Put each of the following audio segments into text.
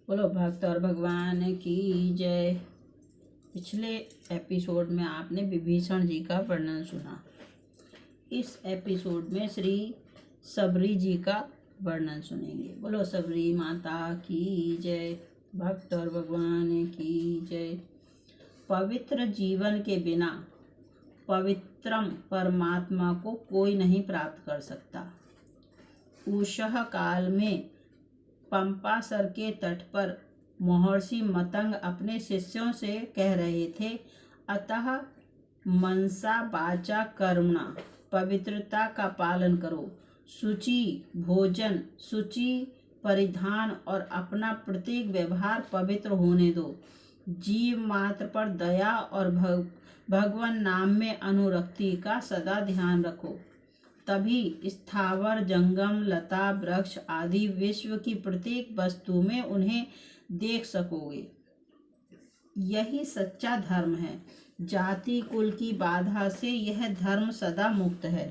बोलो भक्त और भगवान की जय। पिछले एपिसोड में आपने विभीषण जी का वर्णन सुना। इस एपिसोड में श्री सबरी जी का वर्णन सुनेंगे। बोलो सबरी माता की जय, भक्त और भगवान की जय। पवित्र जीवन के बिना पवित्रम परमात्मा को कोई नहीं प्राप्त कर सकता। उषः काल में पंपासर के तट पर महर्षि मतंग अपने शिष्यों से कह रहे थे, अतः मनसा वाचा कर्मणा पवित्रता का पालन करो। शुचि भोजन, शुचि परिधान और अपना प्रत्येक व्यवहार पवित्र होने दो। जीव मात्र पर दया और भगवान नाम में अनुरक्ति का सदा ध्यान रखो। तभी स्थावर जंगम लता वृक्ष आदि विश्व की प्रत्येक वस्तु में उन्हें देख सकोगे। यही सच्चा धर्म है। जाति कुल की बाधा से यह धर्म सदा मुक्त है।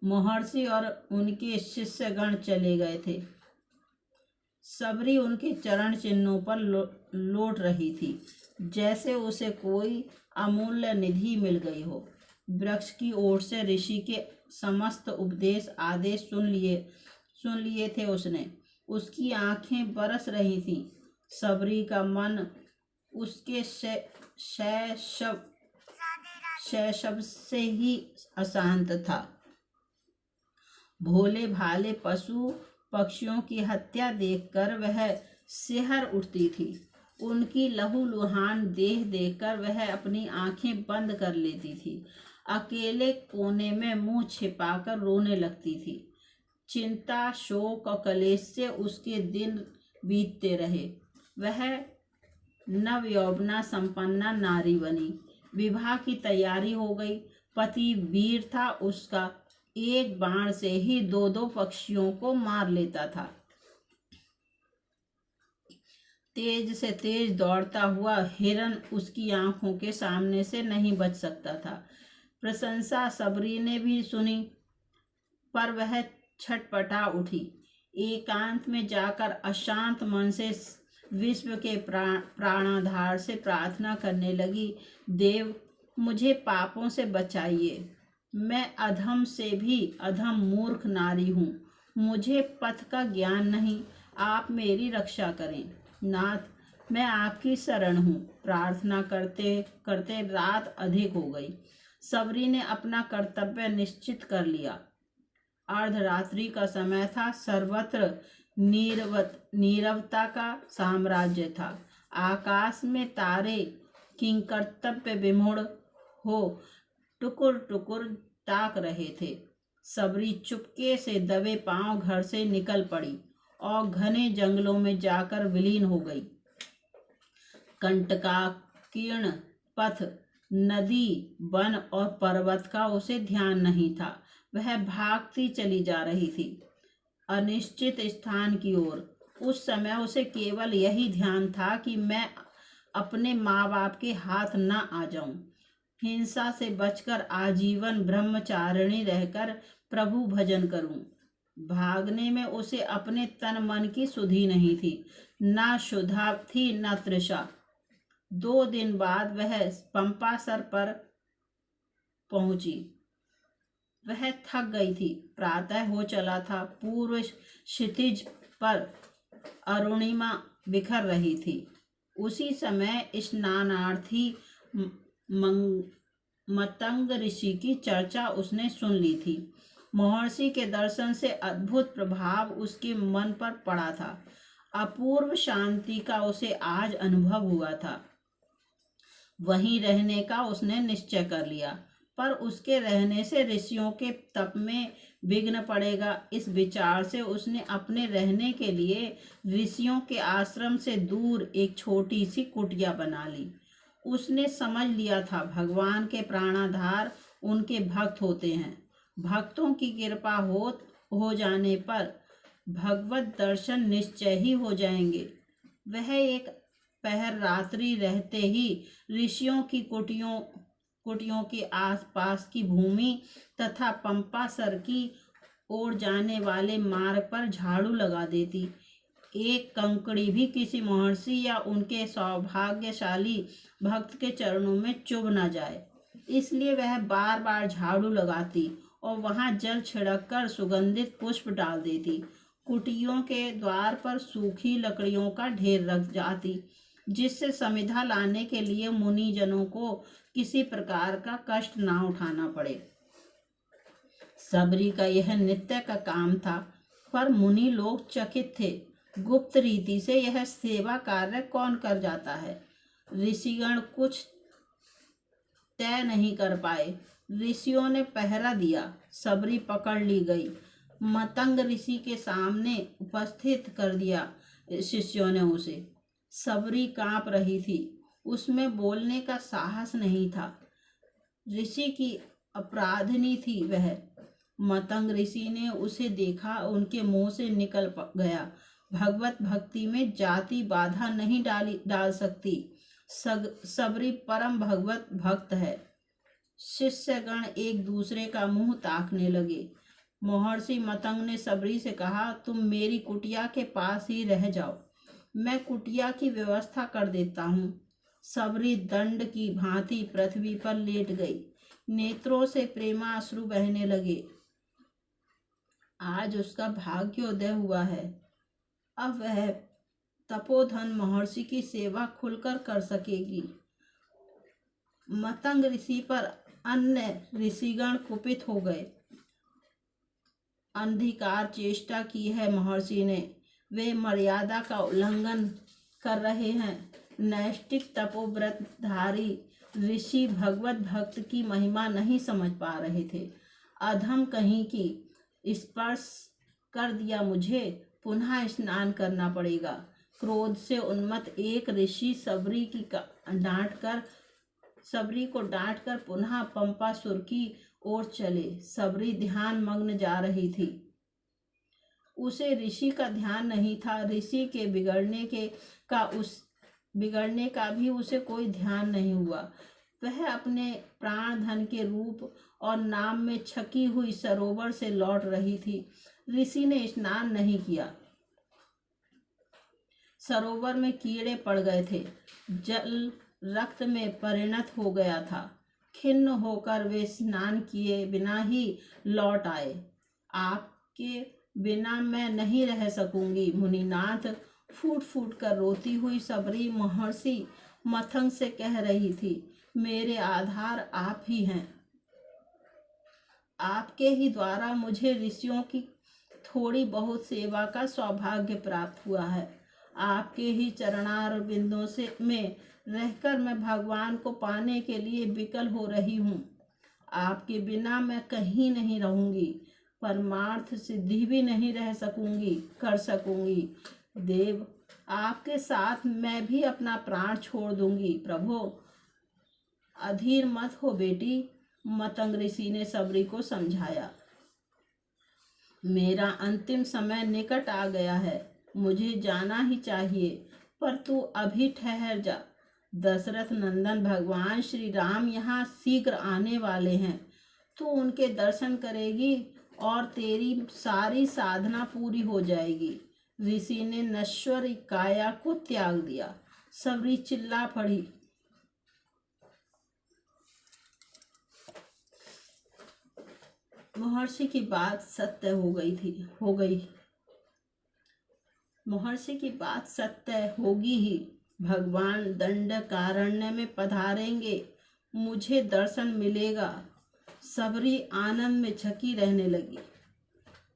महर्षि और उनके शिष्यगण चले गए थे। सबरी उनके चरण चिन्हों पर लौट रही थी, जैसे उसे कोई अमूल्य निधि मिल गई हो। वृक्ष की ओर से ऋषि के समस्त उपदेश आदेश सुन लिए थे उसने। उसकी आंखें बरस रही थीं। सबरी का मन उसके शैशव से ही अशांत था। भोले भाले पशु पक्षियों की हत्या देखकर वह सिहर उठती थी। उनकी लहूलुहान देह देखकर वह अपनी आंखें बंद कर लेती थी। अकेले कोने में मुंह छिपाकर रोने लगती थी। चिंता, शोक और कलेश से उसके दिन बीतते रहे। वह नवयौवना संपन्ना नारी बनी। विवाह की तैयारी हो गई। पति वीर था उसका, एक बाण से ही दो पक्षियों को मार लेता था। तेज से तेज दौड़ता हुआ हिरन उसकी आंखों के सामने से नहीं बच सकता था। प्रशंसा सबरी ने भी सुनी, पर वह छटपटा उठी। एकांत में जाकर अशांत मन से विश्व के प्राणाधार से प्रार्थना करने लगी, देव मुझे पापों से बचाइए। मैं अधम से भी अधम मूर्ख नारी हूँ। मुझे पथ का ज्ञान नहीं, आप मेरी रक्षा करें। नाथ मैं आपकी शरण हूँ। प्रार्थना करते करते रात अधिक हो गई। सबरी ने अपना कर्तव्य निश्चित कर लिया। अर्धरात्रि का समय था। सर्वत्र नीरवता का साम्राज्य था। आकाश में तारे किंकर्तव्य विमूढ़ हो टुकुर टुकुर ताक रहे थे। सबरी चुपके से दबे पांव घर से निकल पड़ी और घने जंगलों में जाकर विलीन हो गई। कंटकाकीर्ण पथ, नदी, वन और पर्वत का उसे ध्यान नहीं था। वह भागती चली जा रही थी अनिश्चित स्थान की ओर। उस समय उसे केवल यही ध्यान था कि मैं अपने माँ बाप के हाथ न आ जाऊं। हिंसा से बचकर आजीवन ब्रह्मचारिणी रहकर प्रभु भजन करूं। भागने में उसे अपने तन मन की सुधि नहीं थी। न क्षुधा थी न तृषा। 2 दिन बाद वह पंपासर पर पहुंची। वह थक गई थी। प्रातः हो चला था। पूर्व क्षितिज पर अरुणिमा बिखर रही थी। उसी समय स्नानार्थी मतंग ऋषि की चर्चा उसने सुन ली थी। महर्षि के दर्शन से अद्भुत प्रभाव उसके मन पर पड़ा था। अपूर्व शांति का उसे आज अनुभव हुआ था। वहीं रहने का उसने निश्चय कर लिया, पर उसके रहने से ऋषियों के तप में विघ्न पड़ेगा। इस विचार से उसने अपने रहने के लिए ऋषियों के आश्रम से दूर एक छोटी सी कुटिया बना ली। उसने समझ लिया था भगवान के प्राणाधार उनके भक्त होते हैं। भक्तों की कृपा हो जाने पर भगवत दर्शन निश्चय ही हो जाएंगे। वह एक पहर रात्रि रहते ही ऋषियों की कुटियों के आसपास की भूमि तथा पंपासर की ओर जाने वाले मार्ग पर झाड़ू लगा देती। एक कंकड़ी भी किसी महर्षि या उनके सौभाग्यशाली भक्त के चरणों में चुभ न जाए, इसलिए वह बार बार झाड़ू लगाती और वहां जल छिड़क कर सुगंधित पुष्प डाल देती। कुटियों के द्वार पर सूखी लकड़ियों का ढेर रख जाती, जिससे समिधा लाने के लिए मुनिजनों को किसी प्रकार का कष्ट ना उठाना पड़े। सबरी का यह नित्य का काम था, पर मुनि लोग चकित थे। गुप्त रीति से यह सेवा कार्य कौन कर जाता है? ऋषिगण कुछ तय नहीं कर पाए। ऋषियों ने पहरा दिया। सबरी पकड़ ली गई। मतंग ऋषि के सामने उपस्थित कर दिया शिष्यों ने उसे। सबरी कांप रही थी, उसमें बोलने का साहस नहीं था। ऋषि की अपराधनी थी वह। मतंग ऋषि ने उसे देखा, उनके मुंह से निकल गया, भगवत भक्ति में जाति बाधा नहीं डाल सकती। सबरी परम भगवत भक्त है। शिष्यगण एक दूसरे का मुंह ताकने लगे। महर्षि मतंग ने सबरी से कहा, तुम मेरी कुटिया के पास ही रह जाओ, मैं कुटिया की व्यवस्था कर देता हूँ। सबरी दंड की भांति पृथ्वी पर लेट गई। नेत्रों से प्रेमाश्रु बहने लगे। आज उसका भाग्योदय हुआ है। अब वह तपोधन महर्षि की सेवा खुलकर कर सकेगी। मतंग ऋषि पर अन्य ऋषिगण कुपित हो गए। अंधिकार चेष्टा की है महर्षि ने, वे मर्यादा का उल्लंघन कर रहे हैं। नैष्टिक तपोव्रतधारी ऋषि भगवत भक्त की महिमा नहीं समझ पा रहे थे। अधम कहीं की स्पर्श कर दिया मुझे, पुनः स्नान करना पड़ेगा। क्रोध से उन्मत्त एक ऋषि सबरी को डांटकर पुनः पंपासुर की ओर चले। सबरी ध्यान मग्न जा रही थी। उसे ऋषि का ध्यान नहीं था। ऋषि के बिगड़ने का भी उसे कोई ध्यान नहीं हुआ। वह अपने प्राण धन के रूप और नाम में छकी हुई सरोवर से लौट रही थी। ऋषि ने स्नान नहीं किया। सरोवर में कीड़े पड़ गए थे। जल रक्त में परिणत हो गया था। खिन्न होकर वे स्नान किए बिना ही लौट आए। आपके बिना मैं नहीं रह सकूंगी मुनिनाथ, फूट फूट कर रोती हुई सबरी महर्षि मतंग से कह रही थी। मेरे आधार आप ही हैं। आपके ही द्वारा मुझे ऋषियों की थोड़ी बहुत सेवा का सौभाग्य प्राप्त हुआ है। आपके ही चरणार बिंदों में रहकर मैं भगवान को पाने के लिए विकल हो रही हूँ। आपके बिना मैं कहीं नहीं रहूंगी, परमार्थ सिद्धि भी नहीं कर सकूंगी। देव, आपके साथ मैं भी अपना प्राण छोड़ दूंगी। प्रभु, अधीर मत हो बेटी, मतंग ऋषि ने सबरी को समझाया। मेरा अंतिम समय निकट आ गया है, मुझे जाना ही चाहिए, पर तू अभी ठहर जा। दशरथ नंदन भगवान श्री राम यहाँ शीघ्र आने वाले हैं। तू उनके दर्शन करेगी और तेरी सारी साधना पूरी हो जाएगी। ऋषि ने नश्वर काया को त्याग दिया। सबरी चिल्ला पड़ी। महर्षि की बात सत्य हो गई। महर्षि की बात सत्य होगी ही। भगवान दंडकारण्य में पधारेंगे, मुझे दर्शन मिलेगा। सबरी आनंद में छकी रहने लगी।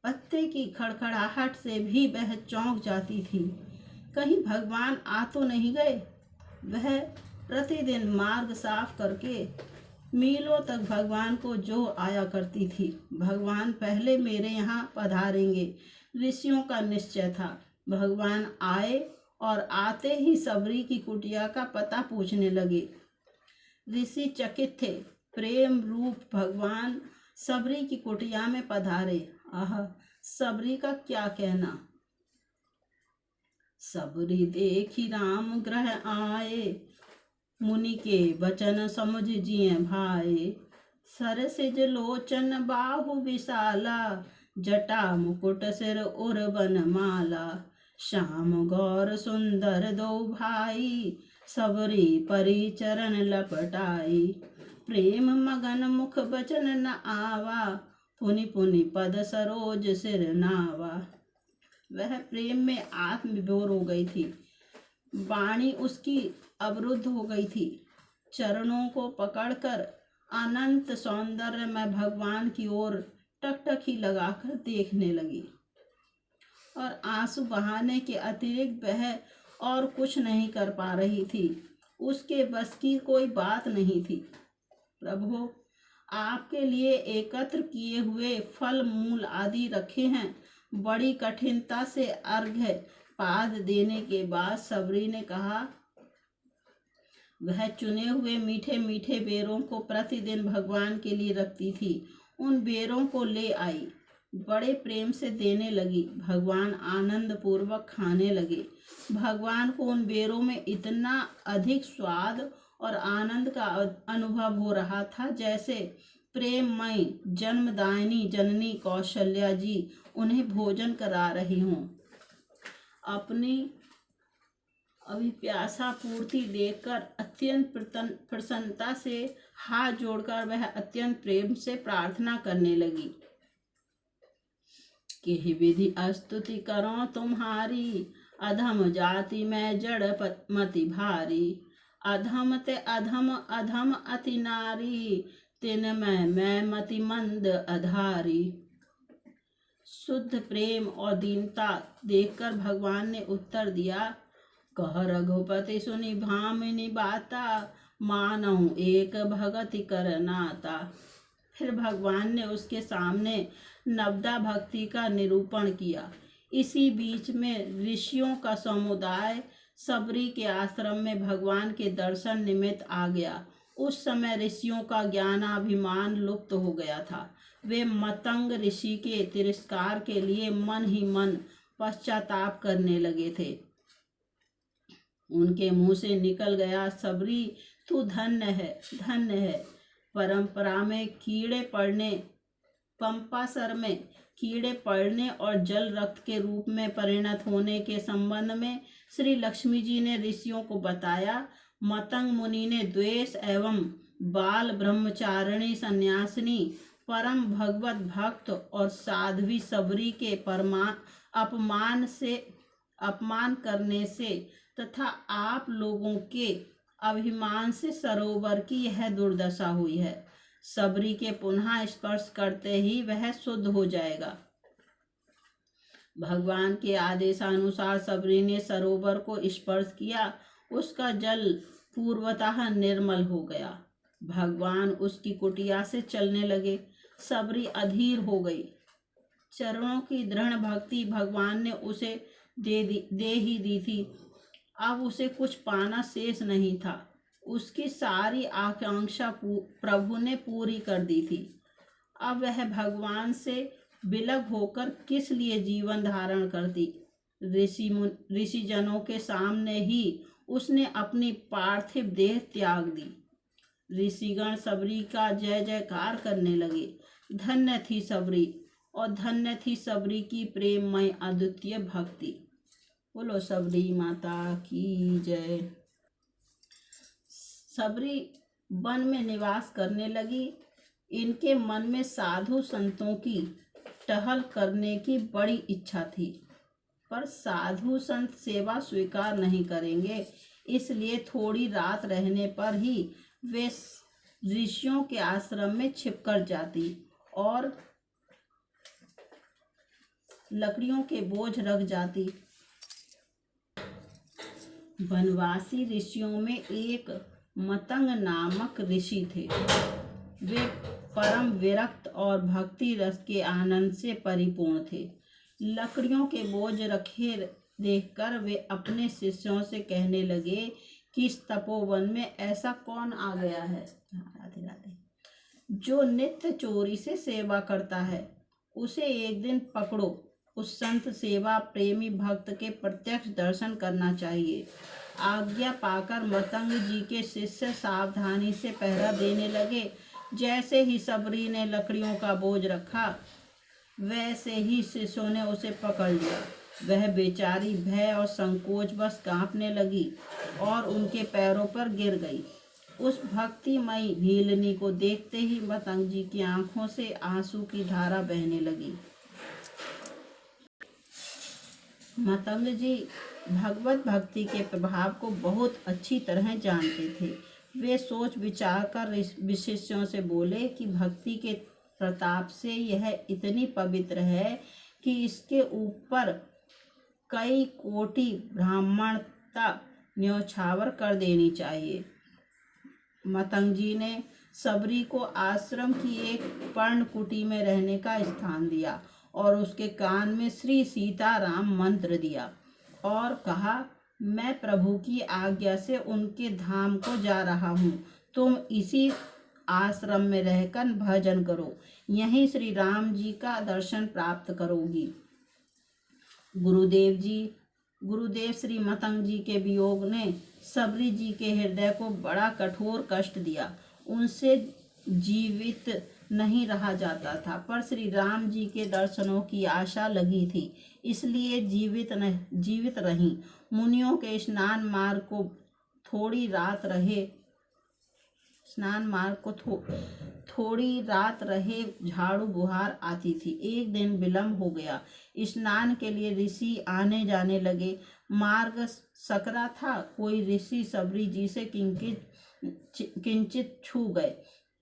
पत्ते की खड़खड़ाहट से भी वह चौंक जाती थी। कहीं भगवान आ तो नहीं गए? वह प्रतिदिन मार्ग साफ करके मीलों तक भगवान को जो आया करती थी। भगवान पहले मेरे यहाँ पधारेंगे, ऋषियों का निश्चय था। भगवान आए और आते ही सबरी की कुटिया का पता पूछने लगे। ऋषि चकित थे। प्रेम रूप भगवान सबरी की कुटिया में पधारे। आह, सबरी का क्या कहना। सबरी देखी राम ग्रह आए, मुनि के वचन समझ जिए भाए। सरसिज लोचन बाहु विशाला, जटा मुकुट सिर उर बन माला। श्याम गौर सुंदर दो भाई, सबरी परी चरण लपटाई। प्रेम मगन मुख बचन न आवा, पुनि पुनि पद सरोज सिर नावा। वह प्रेम में आत्मविभोर हो गई थी, वाणी उसकी अवरुद्ध हो गई थी। चरणों को पकड़कर अनंत सौंदर्य में भगवान की ओर टकटकी लगाकर देखने लगी, और आंसू बहाने के अतिरिक्त वह और कुछ नहीं कर पा रही थी। उसके बस की कोई बात नहीं थी। प्रभु, आपके लिए एकत्र किए हुए फल मूल आदि रखे हैं। बड़ी कठिनता से अर्घ्य पाद देने के बाद सबरी ने कहा, वह चुने हुए मीठे मीठे बेरों को प्रतिदिन भगवान के लिए रखती थी। उन बेरों को ले आई, बड़े प्रेम से देने लगी। भगवान आनंद पूर्वक खाने लगे। भगवान को उन बेरों में इतना अधिक स्वाद और आनंद का अनुभव हो रहा था जैसे प्रेममयी जन्मदायिनी जननी कौशल्या जी उन्हें भोजन करा रही हों। अपनी अभिप्यासा पूर्ति देखकर अत्यंत प्रसन्नता से हाथ जोड़कर वह अत्यंत प्रेम से प्रार्थना करने लगी कि विधि स्तुति करो तुम्हारी, अधम जाति में जड़ मति भारी। अधम ते अधम अधम अति नारी, तिन में मैं मति मंद अधारी। शुद्ध प्रेम और दीनता देखकर भगवान ने उत्तर दिया, कह रघुपति सुनि भामिनी बाता, मानहु एक भगति कर नाता। फिर भगवान ने उसके सामने नवदा भक्ति का निरूपण किया। इसी बीच में ऋषियों का समुदाय सबरी के आश्रम में भगवान के दर्शन निमित्त आ गया। उस समय ऋषियों का ज्ञानाभिमान लुप्त हो गया था। वे मतंग ऋषि के तिरस्कार के लिए मन ही मन पश्चाताप करने लगे थे। उनके मुंह से निकल गया, सबरी तू धन्य है, धन्य है। परंपरा में कीड़े पड़ने, पंपासर में कीड़े पड़ने और जल रक्त के रूप में परिणत होने के संबंध में श्री लक्ष्मी जी ने ऋषियों को बताया। मतंग मुनि ने द्वेष एवं बाल ब्रह्मचारिणी सन्यासिनी परम भगवत भक्त और साध्वी सबरी के अपमान करने से तथा आप लोगों के अभिमान से सरोवर की यह दुर्दशा हुई है। सबरी के पुनः स्पर्श करते ही वह शुद्ध हो जाएगा। भगवान के आदेशानुसार सबरी ने सरोवर को स्पर्श किया। उसका जल पूर्वतः निर्मल हो गया। भगवान उसकी कुटिया से चलने लगे। सबरी अधीर हो गई। चरणों की दृढ़ भक्ति भगवान ने उसे दे ही दी थी। अब उसे कुछ पाना शेष नहीं था। उसकी सारी आकांक्षा प्रभु ने पूरी कर दी थी। अब वह भगवान से विलग होकर किस लिए जीवन धारण करती। ऋषि जनों के सामने ही उसने अपनी पार्थिव देह त्याग दी। ऋषिगण सबरी का जय जयकार करने लगे। धन्य थी सबरी और धन्य थी सबरी की प्रेममय अद्वितीय भक्ति। बोलो सबरी माता की जय। सबरी वन में निवास करने लगी। इनके मन में साधु संतों की टहल करने की बड़ी इच्छा थी, पर साधु संत सेवा स्वीकार नहीं करेंगे, इसलिए थोड़ी रात रहने पर ही वे ऋषियों के आश्रम में छिपकर जाती और लकड़ियों के बोझ रख जाती। वनवासी ऋषियों में एक मतंग नामक ऋषि थे। वे परम विरक्त और भक्ति रस के आनंद से परिपूर्ण थे। लकड़ियों के बोझ रखे देखकर वे अपने शिष्यों से कहने लगे कि इस तपोवन में ऐसा कौन आ गया है राधे राधे जो नित्य चोरी से सेवा करता है। उसे एक दिन पकड़ो। उस संत सेवा प्रेमी भक्त के प्रत्यक्ष दर्शन करना चाहिए। आज्ञा पाकर मतंग जी के शिष्य सावधानी से पहरा देने लगे। जैसे ही सबरी ने लकड़ियों का बोझ रखा, वैसे ही शिष्यों ने उसे पकड़ लिया। वह बेचारी भय और संकोच बस कांपने लगी और उनके पैरों पर गिर गई। उस भक्तिमयी भीलनी को देखते ही मतंग जी की आंखों से आंसू की धारा बहने लगी। मतंग जी भगवत भक्ति के प्रभाव को बहुत अच्छी तरह जानते थे। वे सोच विचार कर शिष्यों से बोले कि भक्ति के प्रताप से यह इतनी पवित्र है कि इसके ऊपर कई कोटि ब्राह्मणता न्यौछावर कर देनी चाहिए। मतंग जी ने सबरी को आश्रम की एक पर्णकुटी में रहने का स्थान दिया और उसके कान में श्री सीताराम मंत्र दिया और कहा, मैं प्रभु की आज्ञा से उनके धाम को जा रहा हूँ। तुम इसी आश्रम में रहकर भजन करो, यहीं श्री राम जी का दर्शन प्राप्त करोगी। गुरुदेव श्री मतंग जी के वियोग ने सबरी जी के हृदय को बड़ा कठोर कष्ट दिया। उनसे जीवित नहीं रहा जाता था, पर श्री राम जी के दर्शनों की आशा लगी थी, इसलिए जीवित रही। मुनियों के स्नान मार्ग को थोड़ी रात रहे झाड़ू बुहार आती थी। एक दिन विलंब हो गया। स्नान के लिए ऋषि आने जाने लगे। मार्ग सकरा था। कोई ऋषि सबरी जी से किंचित छू गए,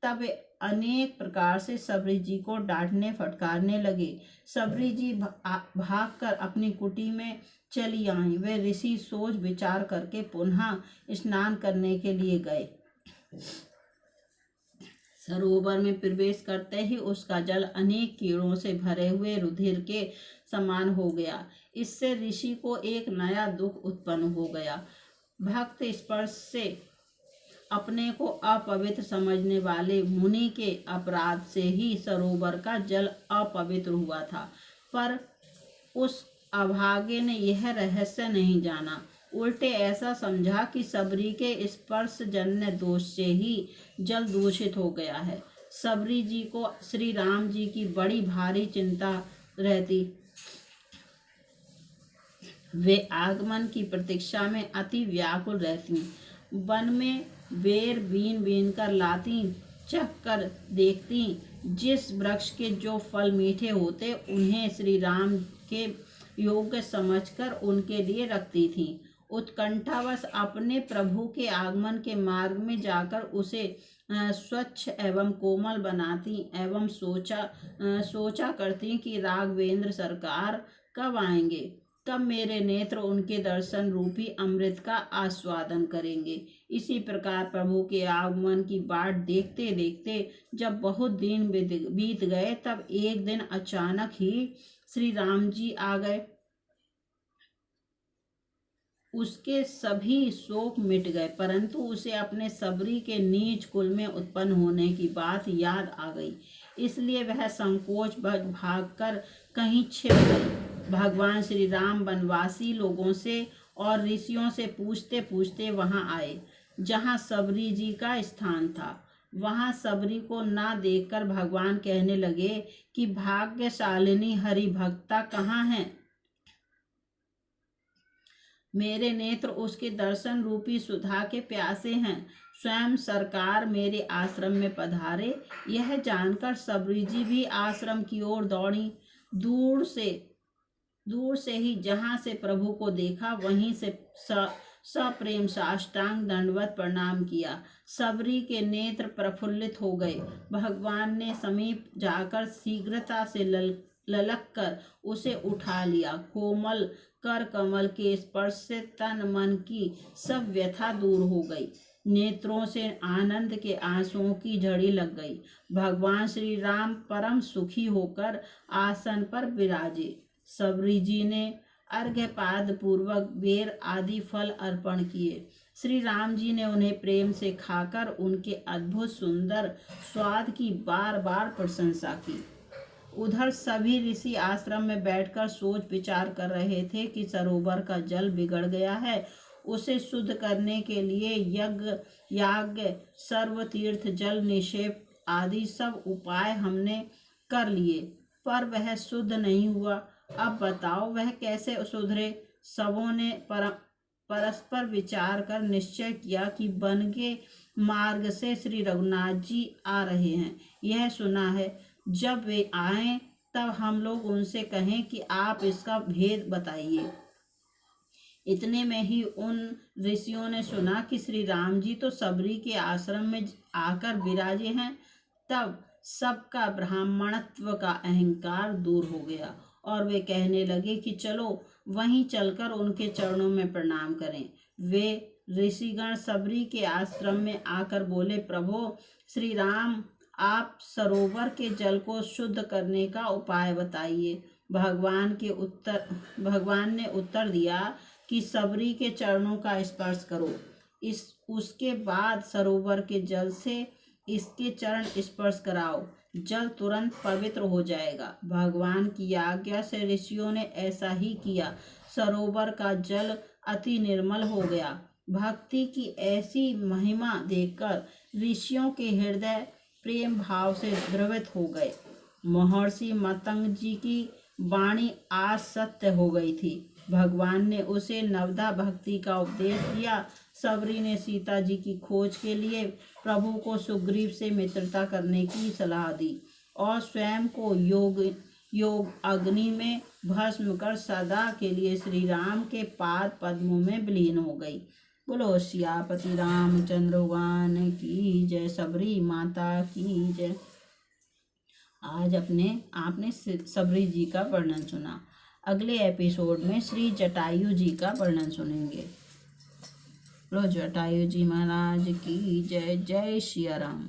तब अनेक प्रकार से सबरी जी को डांटने फटकारने लगे। सबरी जी भागकर अपनी कुटी में चली आईं। वे ऋषि सोच विचार करके पुनः स्नान करने के लिए गए। सरोवर में प्रवेश करते ही उसका जल अनेक कीड़ों से भरे हुए रुधिर के समान हो गया। इससे ऋषि को एक नया दुख उत्पन्न हो गया। भक्त स्पर्श से अपने को अपवित्र समझने वाले मुनि के अपराध से ही सरोवर का जल अपवित्र हुआ था, पर उस अभागे ने यह रहस्य नहीं जाना। उल्टे ऐसा समझा कि सबरी के स्पर्श जन्य दोष से ही जल दूषित हो गया है। सबरी जी को श्री राम जी की बड़ी भारी चिंता रहती। वे आगमन की प्रतीक्षा में अति व्याकुल रहती। वन में बेर बीन कर लाती, चख कर देखती। जिस वृक्ष के जो फल मीठे होते उन्हें श्री राम के योग्य समझकर उनके लिए रखती थी। उत्कंठावश अपने प्रभु के आगमन के मार्ग में जाकर उसे स्वच्छ एवं कोमल बनाती एवं सोचा करती कि राघवेंद्र सरकार कब आएंगे, कब मेरे नेत्र उनके दर्शन रूपी अमृत का आस्वादन करेंगे। इसी प्रकार प्रभु के आगमन की बाट देखते देखते जब बहुत दिन बीत गए, तब एक दिन अचानक ही श्री राम जी आ गए। उसके सभी शोक मिट गए, परंतु उसे अपने सबरी के नीच कुल में उत्पन्न होने की बात याद आ गई। इसलिए वह संकोच भागकर कहीं छिप गई। भगवान श्री राम वनवासी लोगों से और ऋषियों से पूछते पूछते वहां आए जहां सबरी जी का स्थान था। वहां सबरी को ना देखकर भगवान कहने लगे कि भाग्यशालिनी हरि भक्ता कहाँ है। मेरे नेत्र उसके दर्शन रूपी सुधा के प्यासे हैं। स्वयं सरकार मेरे आश्रम में पधारे। यह जानकर सबरी जी भी आश्रम की ओर दौड़ी। दूर से ही जहां से प्रभु को देखा वहीं से सप्रेम साष्टांग दंडवत प्रणाम किया। सबरी के नेत्र प्रफुल्लित हो गए। भगवान ने समीप जाकर शीघ्रता से ललक कर उसे उठा लिया। कोमल कर कमल के स्पर्श से तन मन की सब व्यथा दूर हो गई। नेत्रों से आनंद के आंसुओं की झड़ी लग गई। भगवान श्री राम परम सुखी होकर आसन पर विराजे। सबरी जी ने अर्घ्यपाद पूर्वक बेर आदि फल अर्पण किए। श्री राम जी ने उन्हें प्रेम से खाकर उनके अद्भुत सुंदर स्वाद की बार बार प्रशंसा की। उधर सभी ऋषि आश्रम में बैठकर सोच विचार कर रहे थे कि सरोवर का जल बिगड़ गया है। उसे शुद्ध करने के लिए याग सर्वतीर्थ जल निक्षेप आदि सब उपाय हमने कर लिए, पर वह शुद्ध नहीं हुआ। अब बताओ वह कैसे सुधरे। सबों ने परस्पर विचार कर निश्चय किया कि वन के मार्ग से श्री रघुनाथ जी आ रहे हैं। यह सुना है, जब वे आए तब हम लोग उनसे कहें कि आप इसका भेद बताइए। इतने में ही उन ऋषियों ने सुना कि श्री राम जी तो सबरी के आश्रम में आकर विराजे हैं। तब सबका ब्राह्मणत्व का अहंकार दूर हो गया और वे कहने लगे कि चलो वहीं चलकर उनके चरणों में प्रणाम करें। वे ऋषिगण सबरी के आश्रम में आकर बोले, प्रभो श्री राम, आप सरोवर के जल को शुद्ध करने का उपाय बताइए। भगवान ने उत्तर दिया कि सबरी के चरणों का स्पर्श करो, उसके बाद सरोवर के जल से इसके चरण स्पर्श कराओ, जल तुरंत पवित्र हो जाएगा। भगवान की आज्ञा से ऋषियों ने ऐसा ही किया। सरोवर का जल अति निर्मल हो गया। भक्ति की ऐसी महिमा देखकर ऋषियों के हृदय प्रेम भाव से द्रवित हो गए। महर्षि मतंग जी की वाणी आज सत्य हो गई थी। भगवान ने उसे नवदा भक्ति का उपदेश दिया। सबरी ने सीता जी की खोज के लिए प्रभु को सुग्रीव से मित्रता करने की सलाह दी और स्वयं को योग अग्नि में भस्म कर सदा के लिए श्री राम के पाद पद्मों में विलीन हो गई। बोलो सियापति रामचंद्र भगवान की जय। सबरी माता की जय। आज आपने सबरी जी का वर्णन सुना। अगले एपिसोड में श्री जटायु जी का वर्णन सुनेंगे। बोलो जटायु जी महाराज की जय। जय श्री राम।